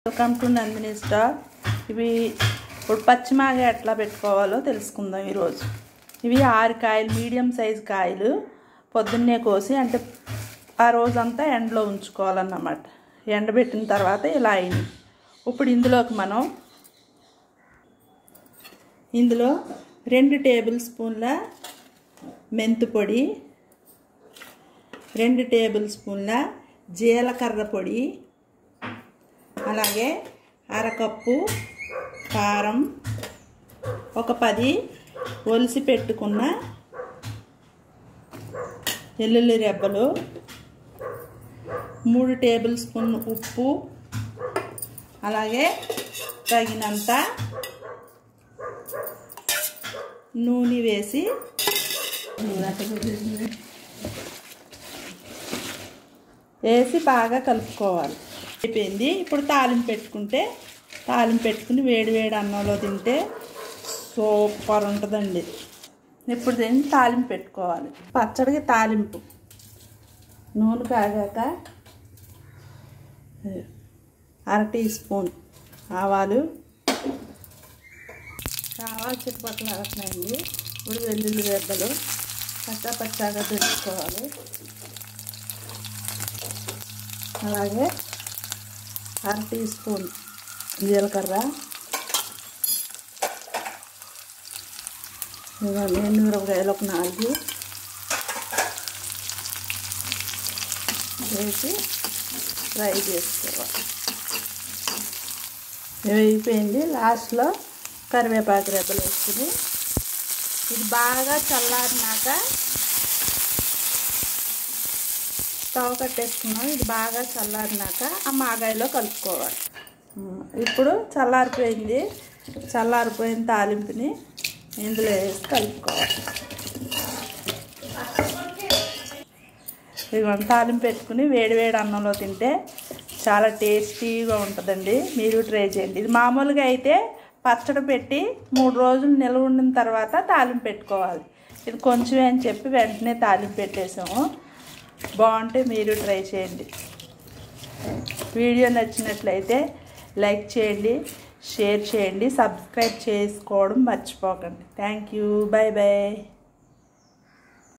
Welcome to Nandini star. ఇవి ఇప్పుడు పచ్చిమాగ ఎట్లా పెట్టుకోవాలో తెలుసుకుందాం ఈరోజు. ఇవి 6 కాయలు, మీడియం సైజు కాయలు పొద్దున్నే కోసి, అంటే ఆ రోజంతా ఎండలో ఉంచుకోవాలన్నమాట. ఎండబెట్టిన తర్వాత ఇలా అయింది. ఇప్పుడు ఇందులో 2 టేబుల్ స్పూన్ల మెంతు పొడి, 2 టేబుల్ స్పూన్ల జీలకర్ర పొడి, అలాగే అరకప్పు కారం, ఒక 10 ఒలిసి పెట్టుకున్న వెల్లుల్లి రెబ్బలు, 3 టేబుల్ స్పూన్ ఉప్పు, అలాగే తగినంత నూనె వేసి బాగా కలుపుకోవాలి. అయిపోయింది. ఇప్పుడు తాలింపు పెట్టుకుని వేడి అన్నంలో తింటే సూపర్ ఉంటుందండి. ఇప్పుడు దీన్ని తాలింపు పెట్టుకోవాలి. పచ్చడికి తాలింపు. నూనె కాగాక 1/2 టీ స్పూన్ ఆవాలు చిట్టుపక్కల ఆడుతున్నాయండి. ఇప్పుడు వెల్లుల్లి రెబ్బలు పచ్చాగా పెట్టుకోవాలి. అలాగే 1/2 టీ స్పూన్ జీలకర్ర, ఎండుమిరపకాయలు ఒక 4 వేసి ఫ్రై చేసుకోవాలి. అయిపోయింది. లాస్ట్లో కరివేపాకు రెబ్బలు వేసుకుని ఇది బాగా చల్లారినాక స్టవ్ కట్టేసుకున్నాం. ఇది బాగా చల్లారినాక ఆ మాగాయలో కలుపుకోవాలి. ఇప్పుడు చల్లారిపోయిన తాలింపుని ఇందులో వేసి కలుపుకోవాలి. ఇదిగోండి, తాలింపు పెట్టుకుని వేడి అన్నంలో తింటే చాలా టేస్టీగా ఉంటుందండి. మీరు ట్రై చేయండి. ఇది మామూలుగా అయితే పచ్చడి పెట్టి 3 రోజులు నిల్వ ఉండిన తర్వాత తాలింపు పెట్టుకోవాలి. ఇది కొంచెమే అని చెప్పి వెంటనే తాలింపు పెట్టేసాము. బాగుంటే మీరు ట్రై చేయండి. వీడియో నచ్చినట్లయితే లైక్ చేయండి, షేర్ చేయండి, సబ్స్క్రైబ్ చేసుకోవడం మర్చిపోకండి. Thank you. బాయ్.